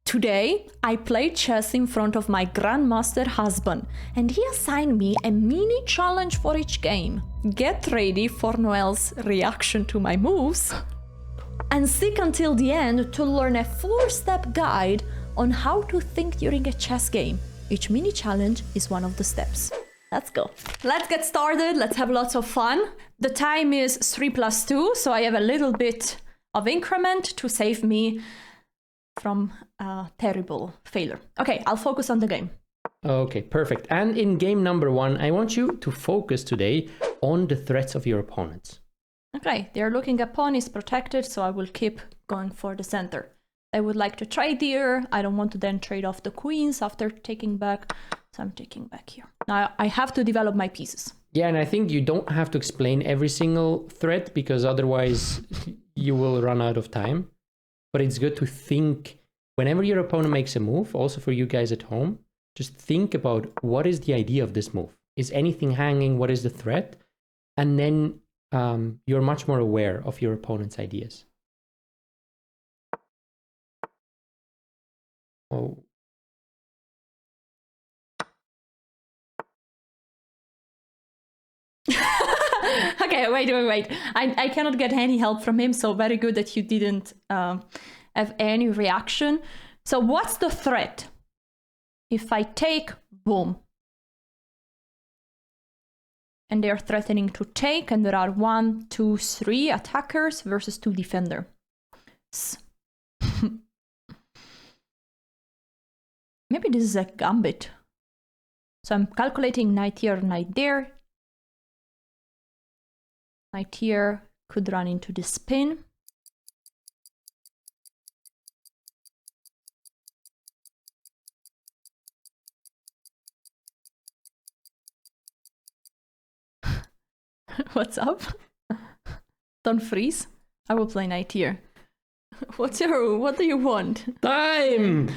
Today, I played chess in front of my Grandmaster husband, and he assigned me a mini challenge for each game. Get ready for Noel's reaction to my moves, and stick until the end to learn a 4-step guide on how to think during a chess game. Each mini challenge is one of the steps. Let's go. Let's get started. Let's have lots of fun. The time is 3 + 2, so I have a little bit of increment to save me from a terrible failure. Okay, I'll focus on the game. Okay, perfect. And in game number 1, I want you to focus today on the threats of your opponents. Okay, they're looking at pawn is protected, so I will keep going for the center. I would like to trade here. I don't want to then trade off the queens after taking back, so I'm taking back here. Now I have to develop my pieces. Yeah, and I think you don't have to explain every single threat because otherwise you will run out of time. But it's good to think whenever your opponent makes a move, also for you guys at home, just think about what is the idea of this move? Is anything hanging? What is the threat? And then you're much more aware of your opponent's ideas. Oh. Okay, wait. I cannot get any help from him, so very good that you didn't have any reaction. So what's the threat? If I take, boom. And they're threatening to take, and there are 1, 2, 3 attackers versus 2 defenders. Maybe this is a gambit. So I'm calculating knight here, knight there. Knight here could run into the spin. What's up? Don't freeze. I will play knight here. What do you want? Time!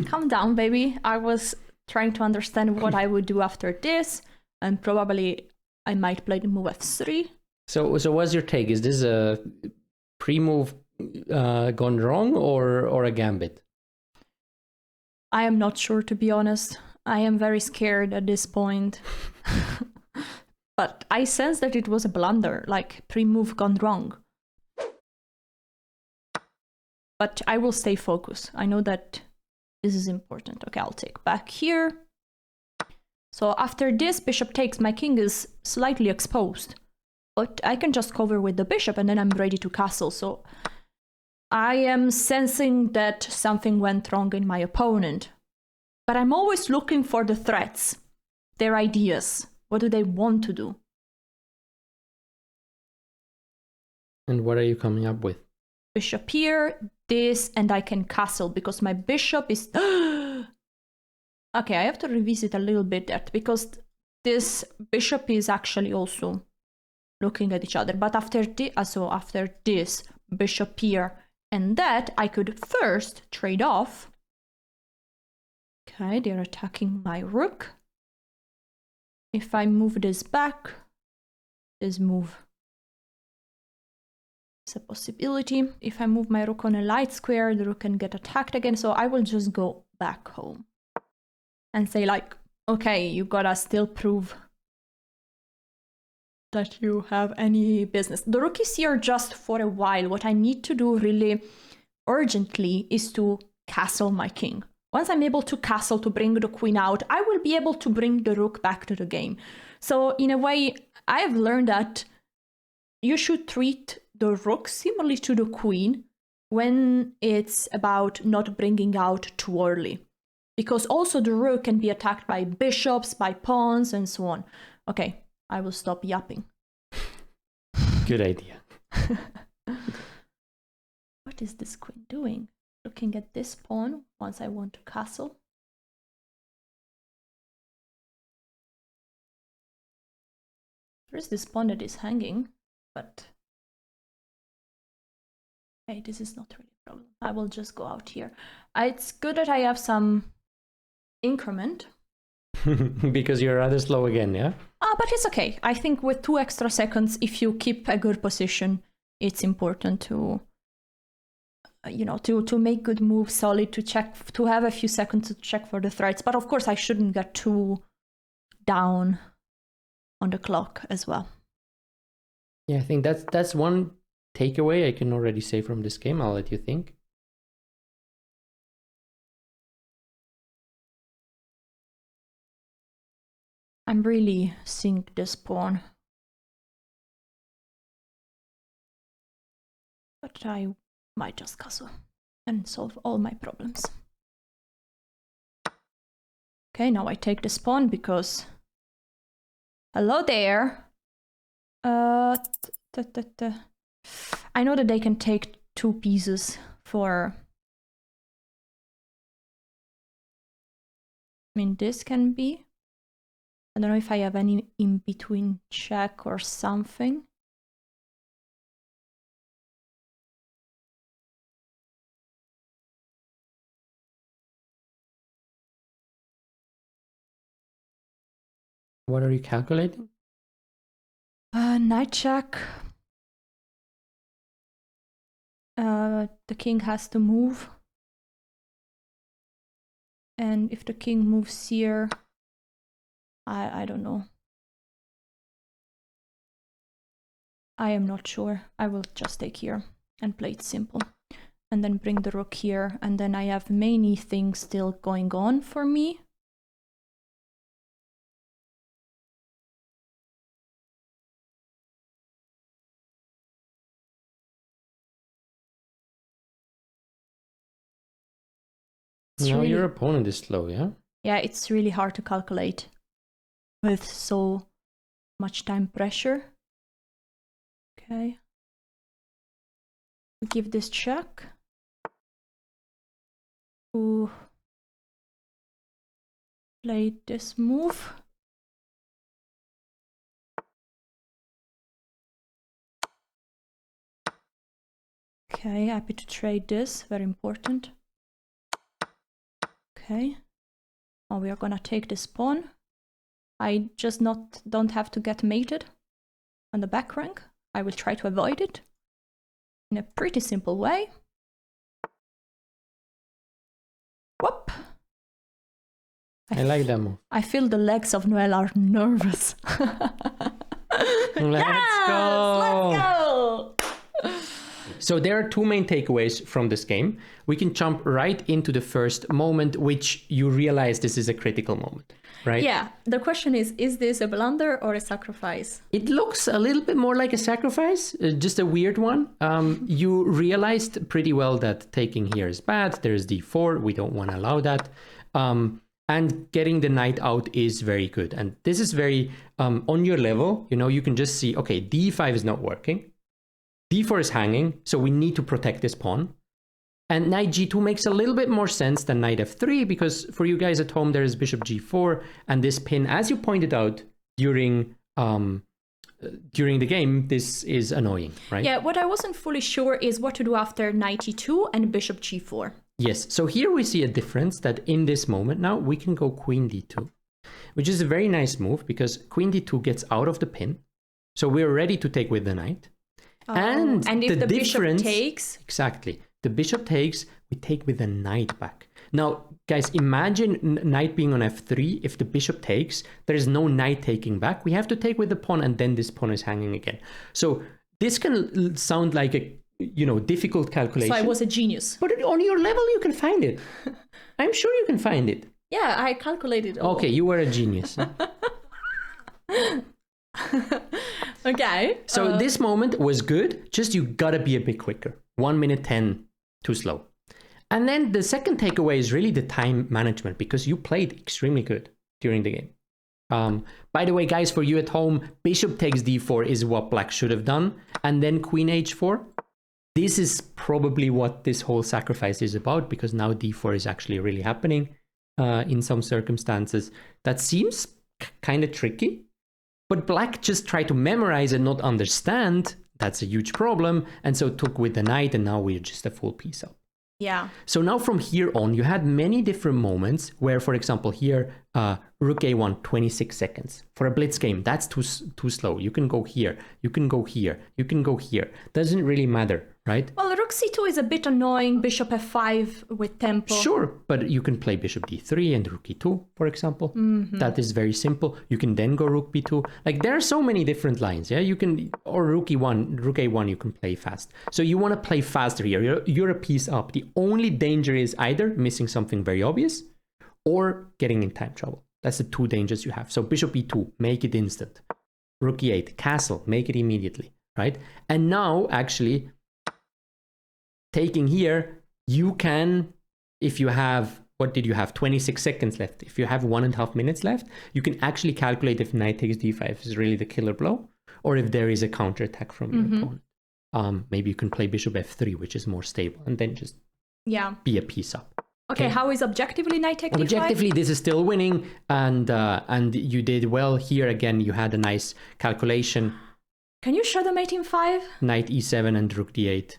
Calm down, baby. I was trying to understand what I would do after this, and probably I might play the move f3. So what's your take? Is this a pre-move gone wrong or a gambit? I am not sure, to be honest. I am very scared at this point. But I sense that it was a blunder, like pre-move gone wrong. But I will stay focused. I know that this is important. Okay, I'll take back here. So after this, bishop takes, my king is slightly exposed. But I can just cover with the bishop and then I'm ready to castle. So I am sensing that something went wrong in my opponent. But I'm always looking for the threats, their ideas. What do they want to do? And what are you coming up with? Bishop here, this, and I can castle because my bishop is... Okay, I have to revisit a little bit that because this bishop is actually also looking at each other. But after this, bishop here and that, I could first trade off. Okay, they're attacking my rook. If I move this back, this move is a possibility. If I move my rook on a light square, the rook can get attacked again. So I will just go back home and say like, okay, you gotta still prove that you have any business. The rook is here just for a while. What I need to do really urgently is to castle my king. Once I'm able to castle to bring the queen out, I will be able to bring the rook back to the game. So in a way, I have learned that you should treat the rook similarly to the queen when it's about not bringing out too early. Because also the rook can be attacked by bishops, by pawns, and so on. Okay, I will stop yapping. Good idea. What is this queen doing? Looking at this pawn once I want to castle. There is this pawn that is hanging, but okay, this is not really a problem. I will just go out here. It's good that I have some increment. Because you're rather slow again, yeah? But it's okay. I think with 2 extra seconds, if you keep a good position, it's important to you know, to make good moves, solid, to have a few seconds to check for the threats. But of course, I shouldn't get too down on the clock as well. Yeah, I think that's one takeaway I can already say from this game. I'll let you think. I'm really seeing this pawn. But I might just castle and solve all my problems. Okay, now I take this pawn because... Hello there! I know that they can take 2 pieces for... I mean, this can be... I don't know if I have any in-between check or something. What are you calculating? Knight check. The king has to move. And if the king moves here, I don't know. I am not sure. I will just take here and play it simple. And then bring the rook here. And then I have many things still going on for me. No, your opponent is slow, yeah? Yeah, it's really hard to calculate with so much time pressure. Okay. We give this check. Ooh. Play this move. Okay, happy to trade this, very important. Okay, now we are gonna take this pawn. I just don't have to get mated on the back rank. I will try to avoid it in a pretty simple way. Whoop! I like that move. I feel the legs of Noelle are nervous. Let's go! Let's go! So there are 2 main takeaways from this game. We can jump right into the first moment, which you realize this is a critical moment, right? Yeah, the question is this a blunder or a sacrifice? It looks a little bit more like a sacrifice, just a weird one. You realized pretty well that taking here is bad. There's d4, we don't want to allow that. And getting the knight out is very good. And this is very, on your level, you know, you can just see, okay, d5 is not working. d4 is hanging, so we need to protect this pawn. And knight g2 makes a little bit more sense than knight f3, because for you guys at home, there is bishop g4, and this pin, as you pointed out during the game, this is annoying, right? Yeah, what I wasn't fully sure is what to do after knight e2 and bishop g4. Yes, so here we see a difference that in this moment now we can go queen d2, which is a very nice move because queen d2 gets out of the pin. So we're ready to take with the knight. And if the bishop takes? Exactly. The bishop takes, we take with the knight back. Now, guys, imagine knight being on f3. If the bishop takes, there is no knight taking back. We have to take with the pawn and then this pawn is hanging again. So this can sound like a, you know, difficult calculation. So I was a genius. But on your level, you can find it. I'm sure you can find it. Yeah, I calculated all. Okay, you were a genius. Okay. So this moment was good, just you gotta be a bit quicker. 1 minute 10, too slow. And then the second takeaway is really the time management, because you played extremely good during the game. By the way, guys, for you at home, bishop takes d4 is what black should have done. And then queen h4. This is probably what this whole sacrifice is about, because now d4 is actually really happening in some circumstances. That seems kind of tricky. But black just tried to memorize and not understand. That's a huge problem. And so took with the knight, and now we're just a full piece up. Yeah. So now from here on, you had many different moments where, for example, here, rook a1, 26 seconds. For a blitz game, that's too slow. You can go here, you can go here, you can go here. Doesn't really matter, right? Well, rook c2 is a bit annoying, bishop f5 with tempo. Sure, but you can play bishop d3 and rook e2, for example. That is very simple. You can then go rook b2. Like, there are so many different lines, yeah? You can, or rook e1, rook a1, you can play fast. So you want to play faster here. You're a piece up. The only danger is either missing something very obvious or getting in time trouble. That's the two dangers you have. So bishop e2, make it instant. Rook e8, castle, make it immediately, right? And now, actually, taking here, you can, if you have, what did you have? 26 seconds left. If you have 1.5 minutes left, you can actually calculate if knight takes d5 is really the killer blow, or if there is a counterattack from your opponent. Maybe you can play bishop f3, which is more stable, and then just be a piece up. Okay, how is objectively knight take d5? Objectively, this is still winning, and you did well here. Again, you had a nice calculation. Can you show the mate in 5? Knight e7 and rook d8.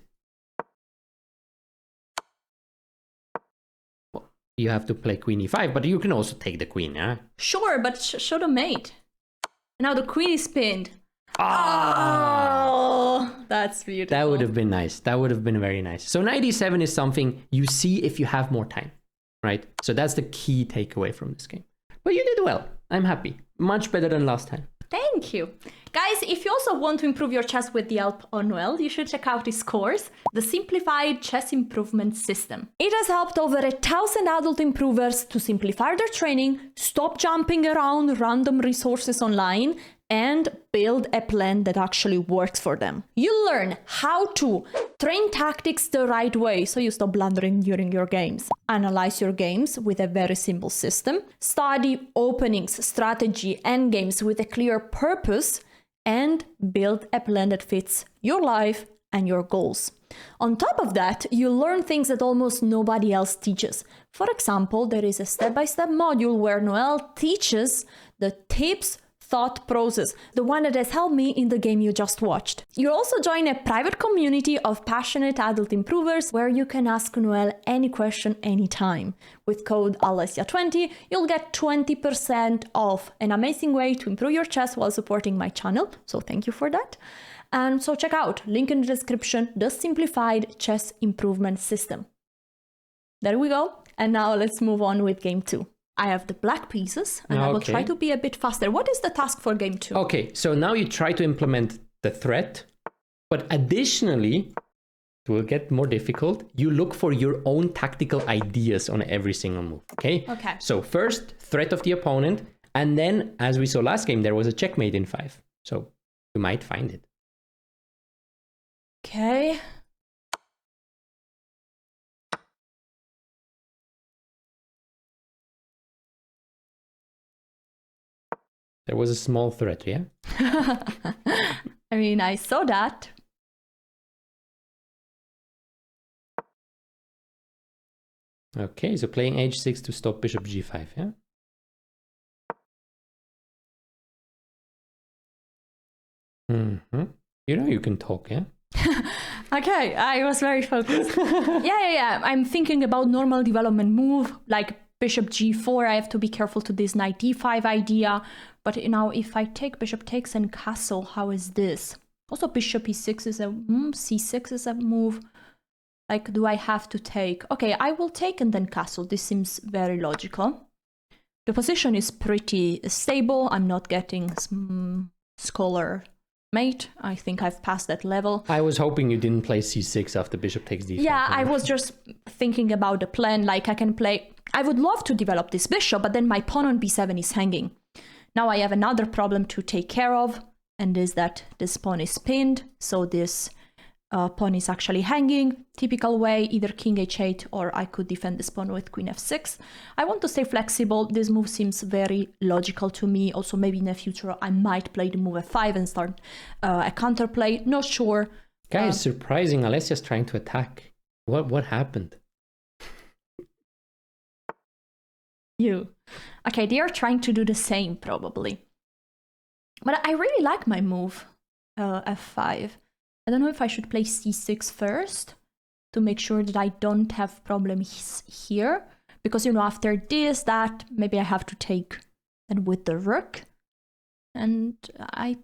Well, you have to play queen e5, but you can also take the queen, yeah? Sure, but show the mate. Now the queen is pinned. Ah! Oh, that's beautiful. That would have been nice. That would have been very nice. So knight e7 is something you see if you have more time, right? So that's the key takeaway from this game. But you did well. I'm happy. Much better than last time. Thank you. Guys, if you also want to improve your chess with the help of Noel, you should check out his course, The Simplified Chess Improvement System. It has helped over 1,000 adult improvers to simplify their training, stop jumping around random resources online, and build a plan that actually works for them. You learn how to train tactics the right way so you stop blundering during your games, analyze your games with a very simple system, study openings, strategy, endgames with a clear purpose, and build a plan that fits your life and your goals. On top of that, you learn things that almost nobody else teaches. For example, there is a step-by-step module where Noel teaches the tips, thought process, the one that has helped me in the game you just watched. You'll also join a private community of passionate adult improvers where you can ask Noel any question anytime. With code Alessia20, you'll get 20% off, an amazing way to improve your chess while supporting my channel, so thank you for that. And so check out, link in the description, the Simplified Chess Improvement System. There we go, and now let's move on with game 2. I have the black pieces, and I will try to be a bit faster. What is the task for game 2? Okay, so now you try to implement the threat, but additionally, it will get more difficult. You look for your own tactical ideas on every single move, okay? Okay. So first, threat of the opponent, and then, as we saw last game, there was a checkmate in 5. So you might find it. Okay. There was a small threat, yeah? I mean, I saw that. Okay, so playing h6 to stop bishop g5, yeah? You know you can talk, yeah? Okay, I was very focused. Yeah. I'm thinking about normal development move, like bishop g4. I have to be careful to this knight d5 idea. But now if I take bishop takes and castle, how is this? Also bishop e6 is a c6 is a move. Like, do I have to take? Okay, I will take and then castle. This seems very logical. The position is pretty stable. I'm not getting scholar mate. I think I've passed that level. I was hoping you didn't play c6 after bishop takes d5. Yeah, I was just thinking about the plan. Like, I can play... I would love to develop this bishop, but then my pawn on b7 is hanging. Now I have another problem to take care of, and is that this pawn is pinned, so this pawn is actually hanging. Typical way, either king h8, or I could defend this pawn with queen f6. I want to stay flexible. This move seems very logical to me. Also, maybe in the future I might play the move f5 and start a counterplay. Not sure. Guys, surprising. Alessia's trying to attack. What happened? You. Okay, they are trying to do the same, probably. But I really like my move, f5. I don't know if I should play c6 first to make sure that I don't have problems here. because, you know, after this, that, maybe I have to take then with the rook. And I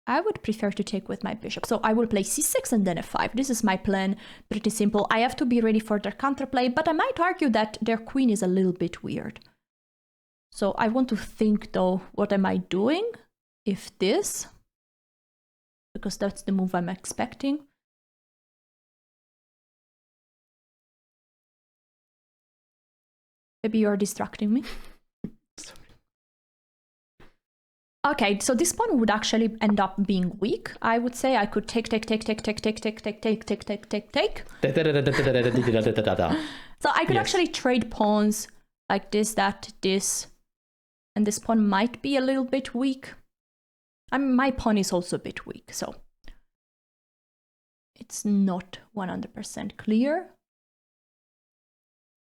would prefer to take with my bishop. So I will play c6 and then f5. This is my plan, pretty simple. I have to be ready for their counterplay, but I might argue that their queen is a little bit weird. So I want to think, though, what am I doing if this? Because that's the move I'm expecting. Maybe you're distracting me. Okay, so this pawn would actually end up being weak. I would say I could take. So I could actually trade pawns like this, that, this. And this pawn might be a little bit weak. I mean, my pawn is also a bit weak, so it's not 100% clear.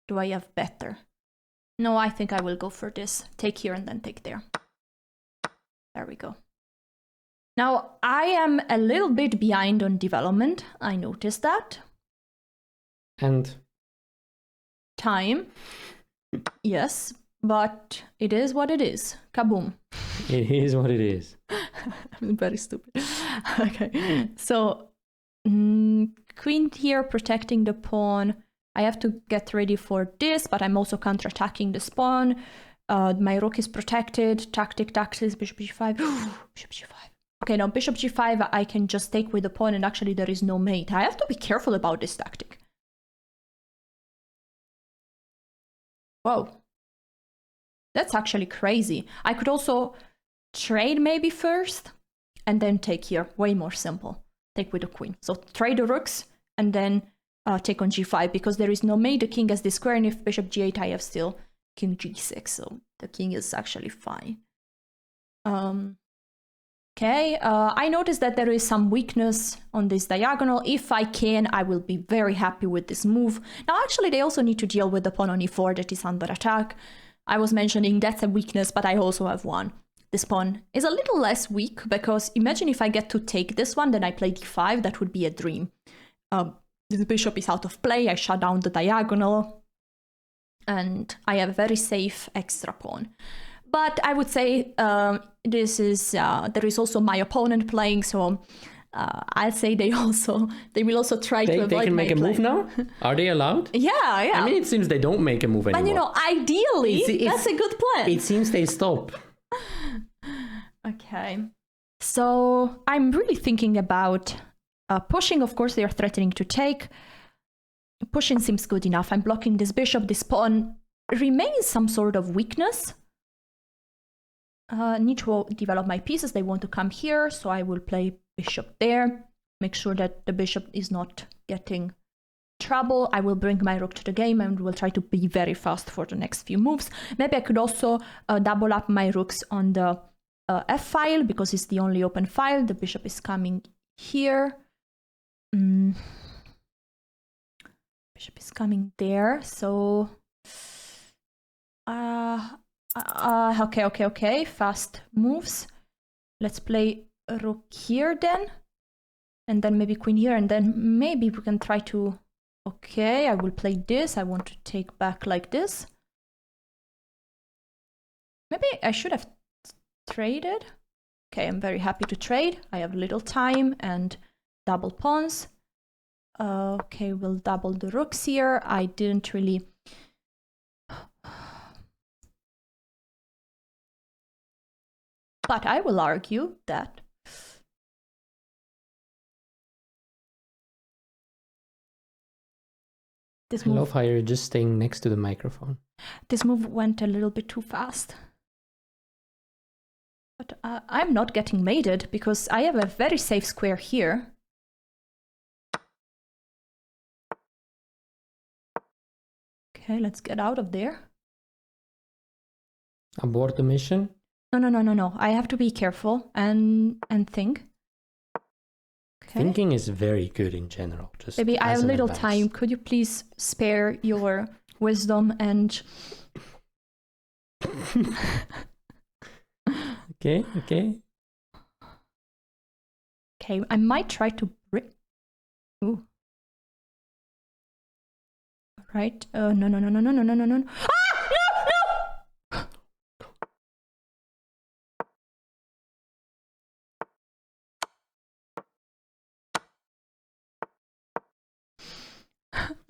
Do I have better? No, I think I will go for this. Take here and then take there. There we go. Now, I am a little bit behind on development. I noticed that. And? Time. Yes, but it is what it is. Kaboom. It is what it is. I'm very stupid. Okay, so queen here protecting the pawn. I have to get ready for this, but I'm also counterattacking this pawn. My rook is protected. Tactics, bishop g5. Bishop g5. Okay, now bishop g5 I can just take with the pawn, and actually there is no mate. I have to be careful about this tactic. Whoa. That's actually crazy. I could also trade maybe first, and then take here. Way more simple. Take with the queen. So trade the rooks, and then take on g5, because there is no mate. The king has this square, and if bishop g8 I have still king g6, so the king is actually fine. Okay, I noticed that there is some weakness on this diagonal. If I can, I will be very happy with this move. Now, actually, they also need to deal with the pawn on e4 that is under attack. I was mentioning that's a weakness, but I also have one. This pawn is a little less weak, because imagine if I get to take this one, then I play d5, that would be a dream. The bishop is out of play, I shut down the diagonal, and I have a very safe extra pawn. But I would say this is there is also my opponent playing, so I'll say they will also try to avoid They can my make a play. move now? Are they allowed? Yeah. I mean, it seems they don't make a move anymore. But you know, ideally, that's a good plan. It seems they stop. Okay. So I'm really thinking about pushing. Of course, they are threatening to take. Pushing seems good enough. I'm blocking this bishop. This pawn remains some sort of weakness. Need to develop my pieces. They want to come here, so I will play bishop there. Make sure that the bishop is not getting trouble. I will bring my rook to the game and will try to be very fast for the next few moves. Maybe I could also double up my rooks on the f file, because it's the only open file. The bishop is coming here. Bishop is coming there, so okay, fast moves. Let's play rook here then, and then maybe queen here, and then maybe we can try to... Okay, I will play this. I want to take back like this. Maybe I should have traded. Okay, I'm very happy to trade. I have little time and double pawns. Okay, we'll double the rooks here. I didn't really... But I will argue that I love how you're just staying next to the microphone. This move went a little bit too fast. But I'm not getting mated, because I have a very safe square here. Okay, let's get out of there. Abort the mission? No. I have to be careful and think. Okay. Thinking is very good in general. Just maybe I have an little advice. time. Could you please spare your wisdom and... Okay. Okay, I might try to break... Ooh. Right. No. Ah!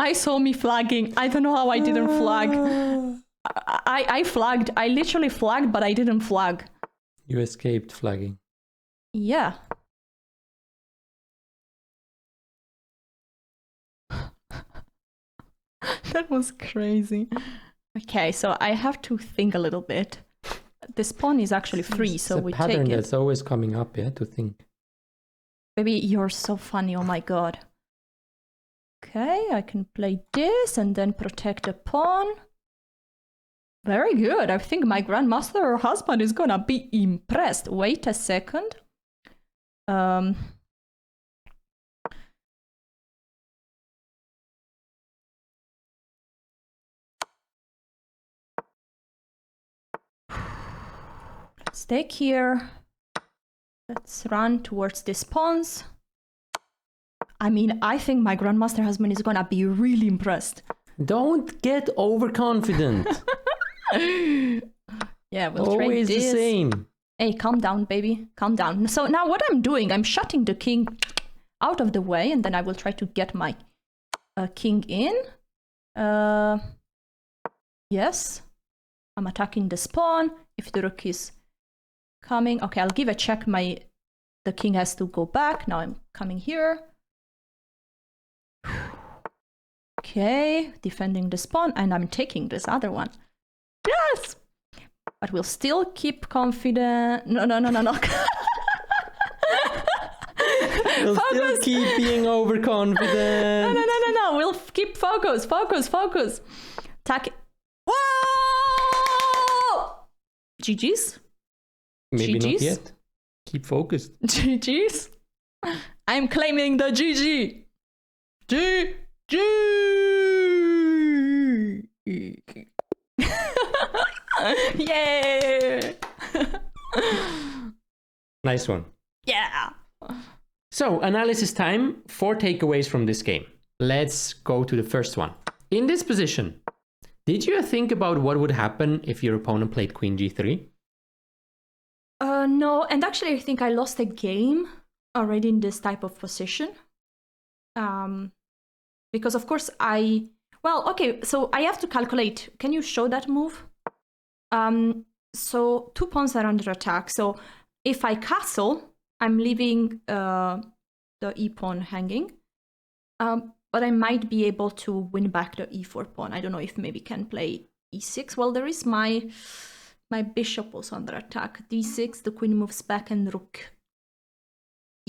I saw me flagging. I don't know how I didn't flag. I flagged. I literally flagged, but I didn't flag. You escaped flagging. Yeah. That was crazy. Okay, so I have to think a little bit. This pawn is actually free, so we take it. It's a pattern that's always coming up, yeah, to think. Baby, you're so funny, oh my god. Okay, I can play this and then protect the pawn. Very good. I think my grandmaster or husband is gonna be impressed. Wait a second. Let's take here. Let's run towards these pawns. I mean, I think my grandmaster husband is gonna be really impressed. Don't get overconfident. Yeah, we'll always trade this. The same. Hey, calm down, baby. Calm down. So now what I'm doing, I'm shutting the king out of the way, and then I will try to get my king in. Yes. I'm attacking the pawn. If the rook is coming. Okay, I'll give a check. The king has to go back. Now I'm coming here. Okay, defending this pawn, and I'm taking this other one. Yes! But we'll still keep confident. No. We'll still keep being overconfident. No. We'll keep focus. Attack. Whoa! GG's? Maybe GG's? not yet. Keep focused. GG's? I'm claiming the GG. GG! Yay! Nice one. Yeah! So, analysis time. 4 takeaways from this game. Let's go to the first one. In this position, did you think about what would happen if your opponent played Queen G3? No, and actually I think I lost a game already in this type of position. Because of course well, okay, so I have to calculate. Can you show that move? So 2 pawns are under attack. So if I castle, I'm leaving the e-pawn hanging. But I might be able to win back the e4 pawn. I don't know if maybe can play e6. Well, there is my bishop also under attack. d6, the queen moves back, and rook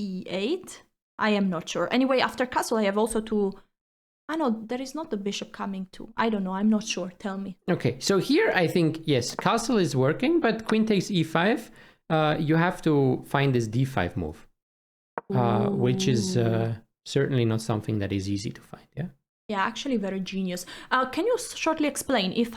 e8. I am not sure. Anyway, after castle, I have also to... Ah, no, there is not the bishop coming too. I don't know. I'm not sure. Tell me. Okay, so here I think, yes, castle is working, but queen takes e5. You have to find this d5 move, which is certainly not something that is easy to find, yeah? Yeah, actually very genius. Can you shortly explain, if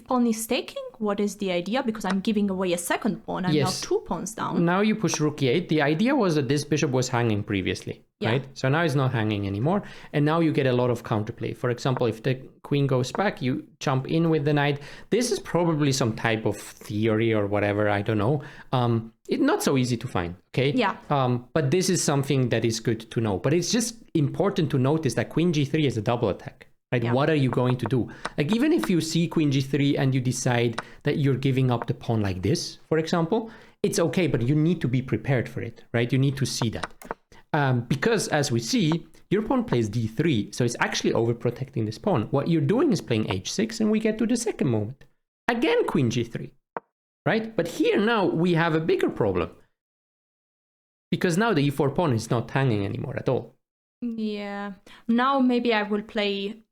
pawn is taking, what is the idea? Because I'm giving away a second pawn. I'm now 2 pawns down. Now you push rook e8. The idea was that this bishop was hanging previously, right? So now it's not hanging anymore. And now you get a lot of counterplay. For example, if the queen goes back, you jump in with the knight. This is probably some type of theory or whatever, I don't know. It's not so easy to find, okay? Yeah. But this is something that is good to know. But it's just important to notice that queen g3 is a double attack, right? Yeah. What are you going to do? Like, even if you see queen g3 and you decide that you're giving up the pawn like this, for example, it's okay, but you need to be prepared for it, right? You need to see that. Because as we see, your pawn plays d3, so it's actually overprotecting this pawn. What you're doing is playing h6, and we get to the second moment. Again, queen g3. Right? But here now we have a bigger problem. Because now the e4 pawn is not hanging anymore at all. Yeah. Now maybe I will play...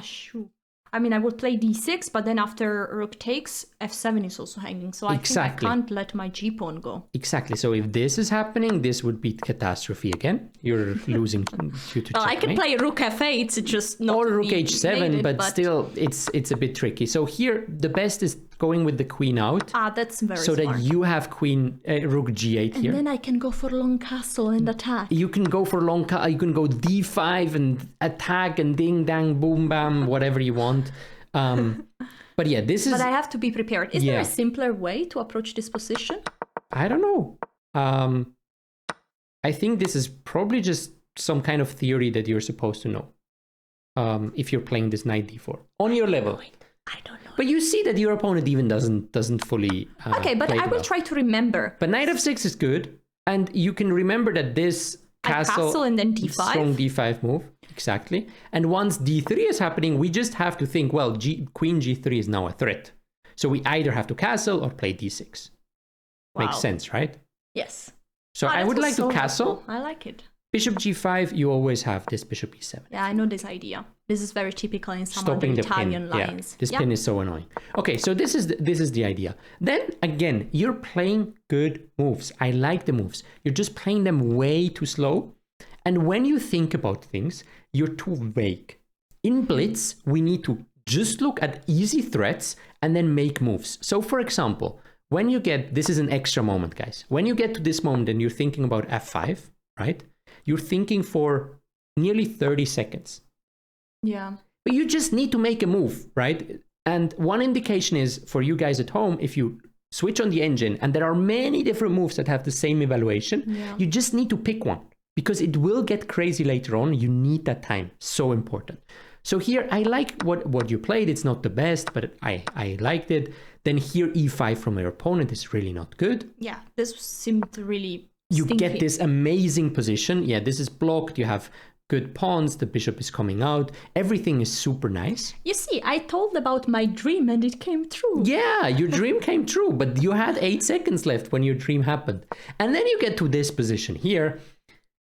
shoot. I mean, I will play d6, but then after rook takes, f7 is also hanging. So I think I can't let my g-pawn go. Exactly. So if this is happening, this would be catastrophe again. You're losing due to checkmate. I can play rook f8, it's just not... Or rook h7, but still, it's a bit tricky. So here, the best is going with the queen out. That's very so smart. That you have rook g8 here. And then I can go for long castle and attack. You can go for long castle. You can go d5 and attack and ding, dang, boom, bam, whatever you want. But yeah, this is... But I have to be prepared. Is there a simpler way to approach this position? I don't know. I think this is probably just some kind of theory that you're supposed to know. if you're playing this knight d4 on your level. I don't know. But you see that your opponent even doesn't fully. Okay, but I will try to remember. But knight f6 is good, and you can remember that this castle and then d5. Strong d5 move, exactly. And once d3 is happening, we just have to think, well, queen g3 is now a threat. So we either have to castle or play d6. Wow. Makes sense, right? Yes. So I would like to castle. Helpful. I like it. Bishop g5, you always have this bishop e7. Yeah, I know this idea. This is very typical in some Stopping other the Italian pin. lines. Yeah, this pin is so annoying. Okay, so this is the idea. Then again, you're playing good moves. I like the moves. You're just playing them way too slow. And when you think about things, you're too vague. In Blitz, we need to just look at easy threats and then make moves. So for example, when you get, this is an extra moment, guys. When you get to this moment and you're thinking about f5, right? You're thinking for nearly 30 seconds. Yeah. But you just need to make a move, right? And one indication is for you guys at home, if you switch on the engine and there are many different moves that have the same evaluation, you just need to pick one because it will get crazy later on. You need that time. So important. So here, I like what you played. It's not the best, but I liked it. Then here, e5 from your opponent is really not good. Yeah, this seemed really You stinky. get this amazing position. Yeah, this is blocked. You have good pawns. The bishop is coming out. Everything is super nice. You see, I told about my dream and it came true. Yeah, your dream came true, but you had 8 seconds left when your dream happened. And then you get to this position here,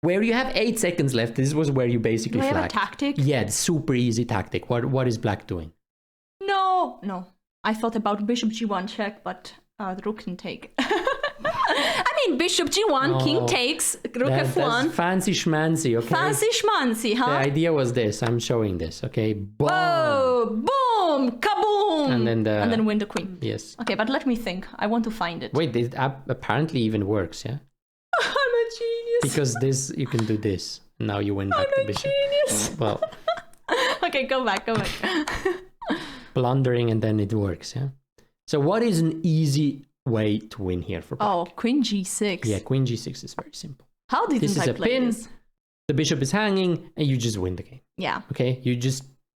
where you have 8 seconds left. This was where you basically Do I have flagged. a tactic? Yeah, it's super easy tactic. What is black doing? No. I thought about bishop g1 check, but the rook can take. I mean, bishop g1, king takes, rook f1. That's fancy schmancy, okay? Fancy schmancy, huh? The idea was this. I'm showing this, okay? Boom! Oh, boom! Kaboom! And then win the queen. Yes. Okay, but let me think. I want to find it. Wait, this apparently even works, yeah? I'm a genius. Because this, you can do this. Now you win back the bishop. Genius. Well, Okay, go back. blundering and then it works, yeah? So what is an easy way to win here for black? Oh, queen g6. Yeah, queen g6 is very simple. How didn't This is I a play pin. this? The bishop is hanging and you just win the game. Yeah. Okay,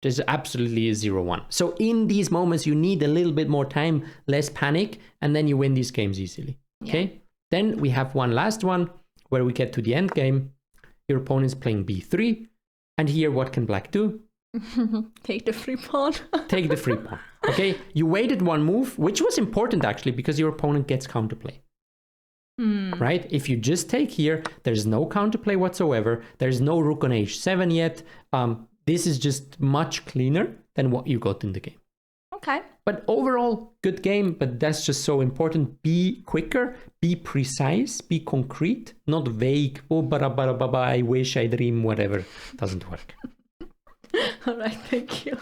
there's absolutely a 0-1. So in these moments, you need a little bit more time, less panic, and then you win these games easily. Okay, Yeah. Then we have one last one where we get to the end game. Your opponent's playing b3, and here what can black do? Take the free pawn. Take the free pawn. Okay, you waited one move, which was important actually because your opponent gets counterplay. Right? If you just take here, there's no counterplay whatsoever. There's no rook on h7 yet. This is just much cleaner than what you got in the game. Okay. But overall, good game, but that's just so important. Be quicker, be precise, be concrete, not vague. Oh, I wish, I dream, whatever. Doesn't work. All right, thank you.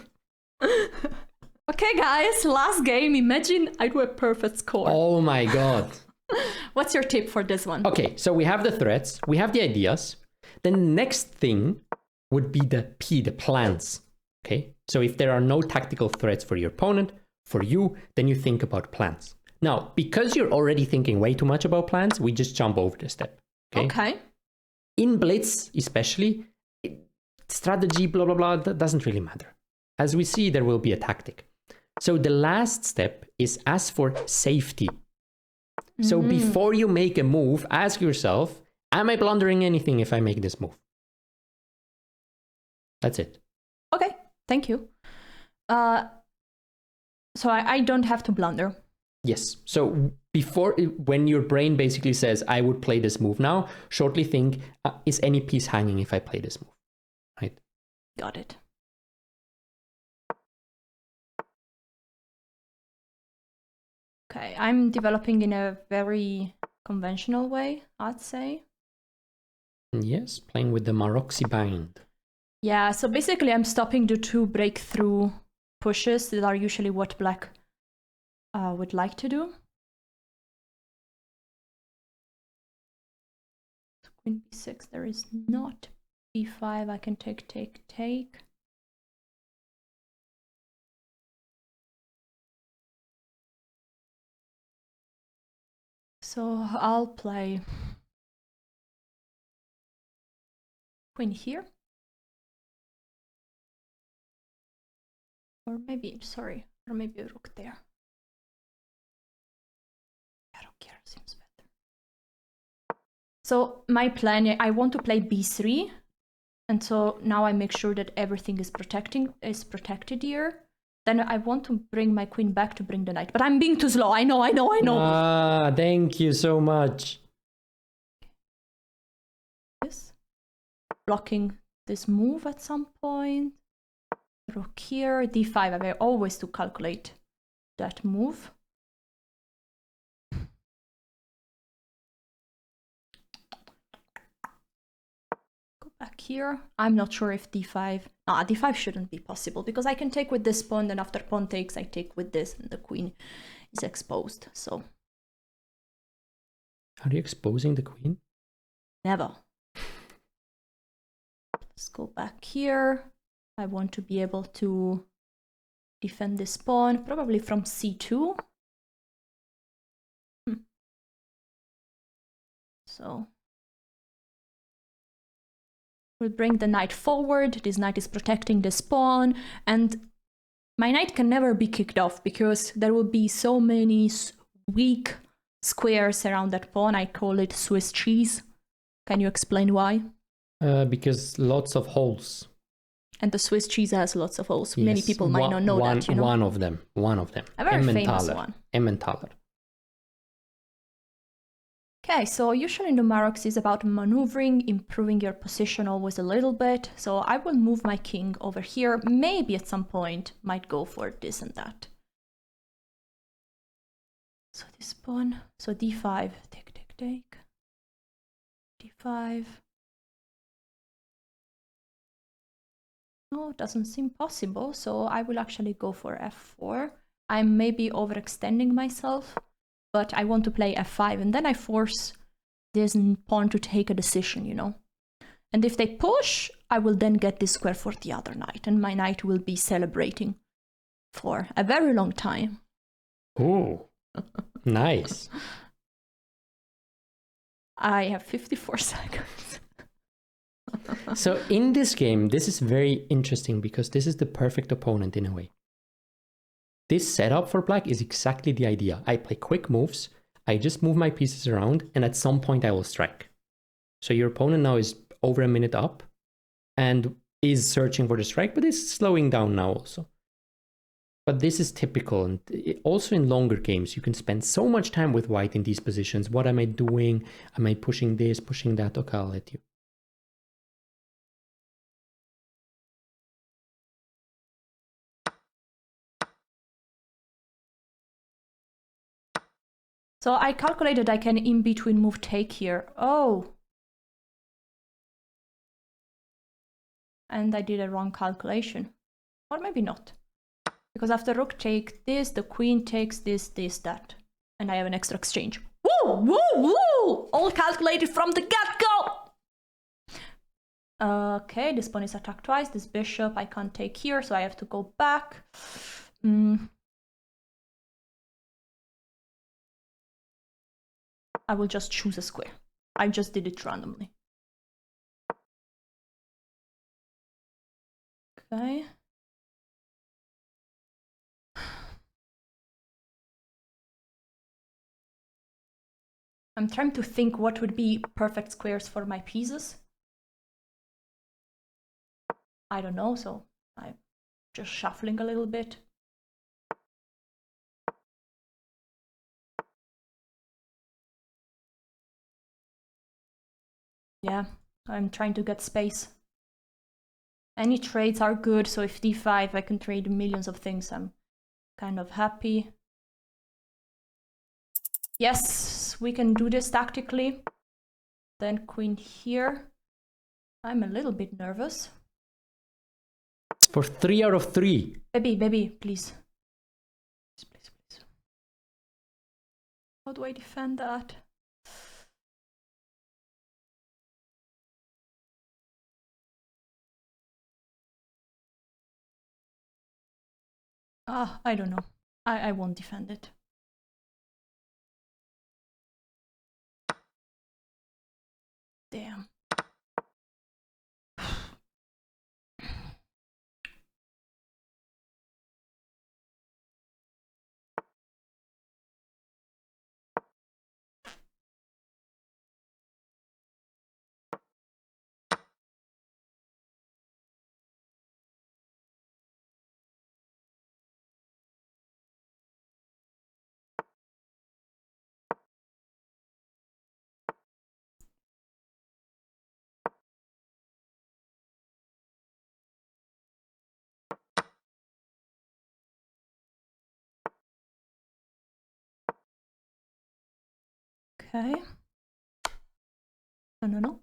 Okay, guys, last game. Imagine I do a perfect score. Oh my God. What's your tip for this one? Okay, so we have the threats, we have the ideas. Then the next thing would be the plans. Okay, so if there are no tactical threats for your opponent, for you, then you think about plans. Now, because you're already thinking way too much about plans, we just jump over the step. Okay. In Blitz, especially, strategy, blah, blah, blah, that doesn't really matter. As we see, there will be a tactic. So the last step is ask for safety. So before you make a move, ask yourself, am I blundering anything if I make this move? That's it. Okay, thank you. So I don't have to blunder. Yes. So when your brain basically says, I would play this move now, shortly think, is any piece hanging if I play this move? Right? Got it. Okay, I'm developing in a very conventional way, I'd say. Yes, playing with the Maroxy bind. Yeah, so basically I'm stopping the 2 breakthrough pushes that are usually what black would like to do. So queen b6, there is not. b5, I can take. So I'll play queen here. Or maybe, sorry, or maybe a rook there. Yeah, rook here seems better. So my plan, I want to play b3. And so now I make sure that everything is protected here. Then I want to bring my queen back to bring the knight. But I'm being too slow. I know. Ah, thank you so much. This. Blocking this move at some point. Rook here, d5. I have always to calculate that move. Go back here. I'm not sure if d5... Ah, d5 shouldn't be possible because I can take with this pawn, then after pawn takes, I take with this, and the queen is exposed, so... Are you exposing the queen? Never. Let's go back here. I want to be able to defend this pawn, probably from c2. So we'll bring the knight forward. This knight is protecting this pawn, and my knight can never be kicked off because there will be so many weak squares around that pawn. I call it Swiss cheese. Can you explain why? Because lots of holes. And the Swiss cheese has lots of holes. Yes. Many people might not know that, you know. One of them. A very famous one. Emmentaler. Okay, so usually in the Marocs is about maneuvering, improving your position always a little bit. So I will move my king over here. Maybe at some point might go for this and that. So this pawn, so d5, take. d5. No, it doesn't seem possible, so I will actually go for f4. I'm maybe overextending myself, but I want to play f5, and then I force this pawn to take a decision, you know. And if they push, I will then get this square for the other knight, and my knight will be celebrating for a very long time. Ooh, nice. I have 54 seconds. So in this game, this is very interesting because this is the perfect opponent in a way. This setup for black is exactly the idea. I play quick moves, I just move my pieces around, and at some point I will strike. So your opponent now is over a minute up and is searching for the strike, but is slowing down now also. But this is typical, and also in longer games, you can spend so much time with white in these positions. What am I doing? Am I pushing this, pushing that? Okay, I'll let you. So I calculated I can in between move take here. Oh. And I did a wrong calculation. Or maybe not. Because after rook take this, the queen takes this, that. And I have an extra exchange. Woo! Woo! Woo! All calculated from the get-go! Okay, this pawn is attacked twice. This bishop I can't take here, so I have to go back. I will just choose a square. I just did it randomly. Okay. I'm trying to think what would be perfect squares for my pieces. I don't know, so I'm just shuffling a little bit. Yeah, I'm trying to get space. Any trades are good, so if d5 I can trade millions of things, I'm kind of happy. Yes, we can do this tactically. Then queen here. I'm a little bit nervous. It's for 3 out of 3. Baby, please. Please. How do I defend that? I don't know. I won't defend it. Damn. Okay. No.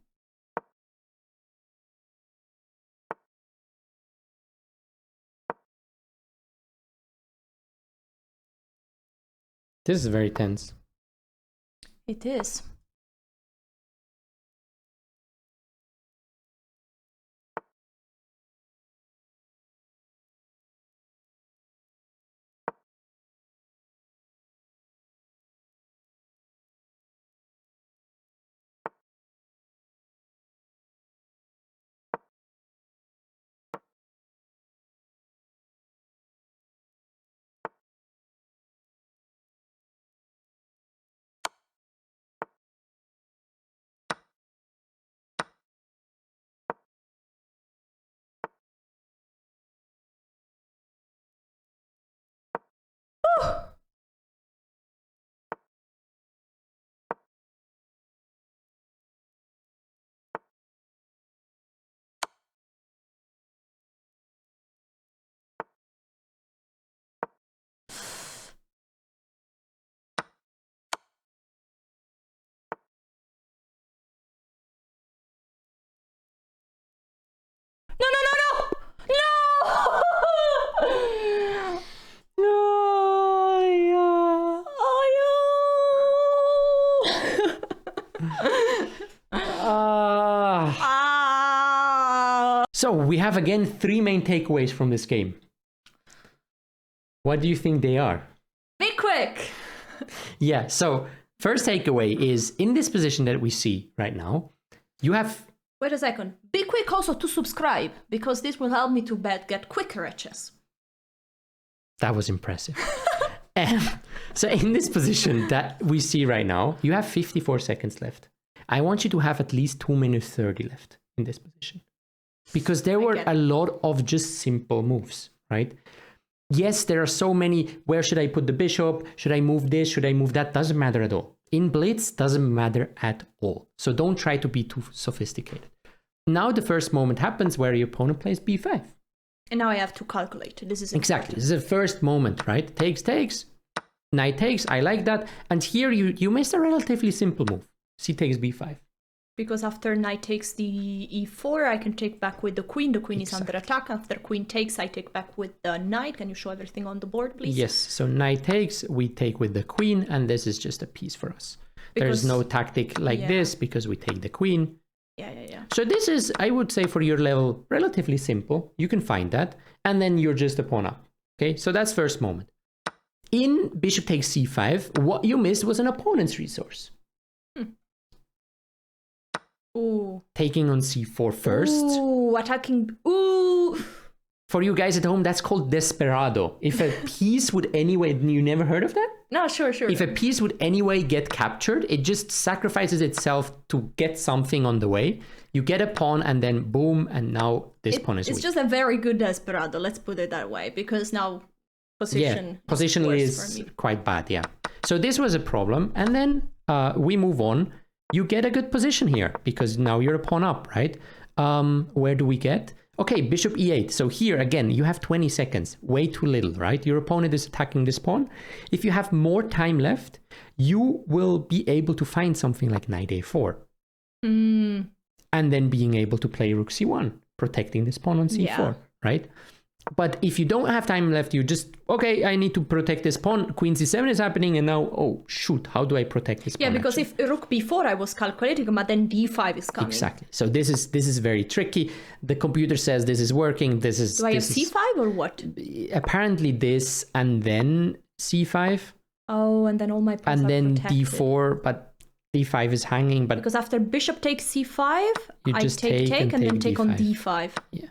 This is very tense. It is. No! So we have again 3 main takeaways from this game. What do you think they are? Be quick! Yeah, so first takeaway is in this position that we see right now, you have... Wait a second. Be quick also to subscribe, because this will help me to get quicker at chess. That was impressive. So in this position that we see right now, you have 54 seconds left. I want you to have at least 2 minutes 30 left in this position. Because there were a lot of just simple moves, right? Yes, there are so many, where should I put the bishop? Should I move this? Should I move that? Doesn't matter at all. In Blitz, doesn't matter at all. So don't try to be too sophisticated. Now the first moment happens where your opponent plays b5. And now I have to calculate. This is exactly. This is the first moment, right? Takes, knight takes. I like that. And here you missed a relatively simple move. C takes b5. Because after knight takes the e4, I can take back with the queen. The queen is under attack. After queen takes, I take back with the knight. Can you show everything on the board, please? Yes. So knight takes, we take with the queen, and this is just a piece for us. There's no tactic like this because we take the queen. Yeah. So this is, I would say, for your level, relatively simple. You can find that. And then you're just a pawn up. Okay, so that's first moment. In bishop takes c5, what you missed was an opponent's resource. Ooh. Taking on c4 first. Ooh, attacking. Ooh. For you guys at home, that's called desperado. If a piece would anyway, you never heard of that? No, sure. If a piece would anyway get captured, it just sacrifices itself to get something on the way. You get a pawn and then boom, and now this pawn is weak. It's just a very good desperado, let's put it that way, because now positionally is quite bad, yeah. So this was a problem, and then we move on. You get a good position here, because now you're a pawn up, right? Where do we get? Okay, bishop e8. So here, again, you have 20 seconds. Way too little, right? Your opponent is attacking this pawn. If you have more time left, you will be able to find something like knight a4. And then being able to play rook c1, protecting this pawn on c4, right? But if you don't have time left, you just, okay, I need to protect this pawn. Queen c7 is happening, and now, oh, shoot, how do I protect this pawn? Yeah, because if rook b4, I was calculating, but then d5 is coming. Exactly. So this is very tricky. The computer says this is working. Do I have c5 or what? Apparently this, and then c5. Oh, and then all my pawns and are then protected. d4, but d5 is hanging. But because after bishop takes c5, I just take and then take on d5. Yeah.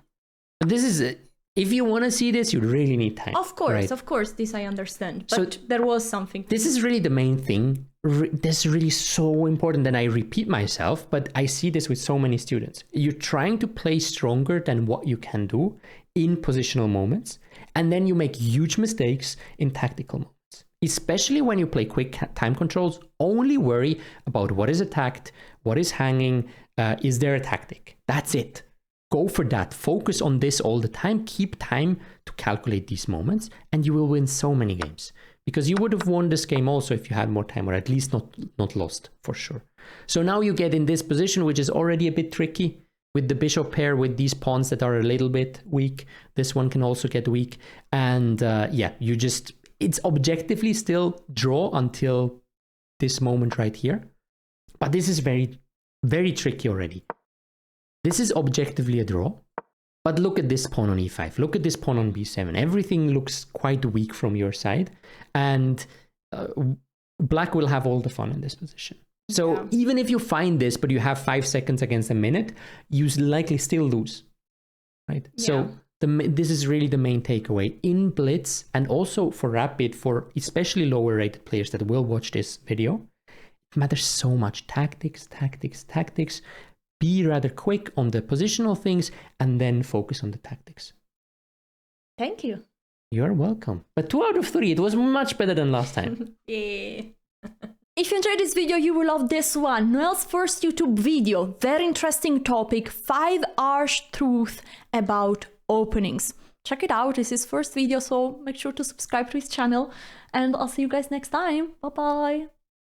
This is... If you want to see this, you really need time. Of course, right? This I understand. But so there was something. This is really the main thing. This is really so important, and I repeat myself, but I see this with so many students. You're trying to play stronger than what you can do in positional moments, and then you make huge mistakes in tactical moments. Especially when you play quick time controls, only worry about what is attacked, what is hanging, is there a tactic? That's it. Go for that. Focus on this all the time. Keep time to calculate these moments, and you will win so many games. because you would have won this game also if you had more time, or at least not lost for sure. So now you get in this position, which is already a bit tricky with the bishop pair, with these pawns that are a little bit weak. This one can also get weak. And yeah, it's objectively still draw until this moment right here. But this is very, very tricky already. This is objectively a draw. But look at this pawn on e5. Look at this pawn on b7. Everything looks quite weak from your side. And black will have all the fun in this position. So even if you find this, but you have 5 seconds against a minute, you likely still lose, right? Yeah. So this is really the main takeaway in blitz, and also for rapid, for especially lower rated players that will watch this video. It matters so much. Tactics, tactics, tactics. Be rather quick on the positional things and then focus on the tactics. Thank you. You're welcome. But 2 out of 3, it was much better than last time. Yeah. If you enjoyed this video, you will love this one. Noel's first YouTube video. Very interesting topic. 5 harsh truths about openings. Check it out. It's his first video, so make sure to subscribe to his channel. And I'll see you guys next time. Bye-bye.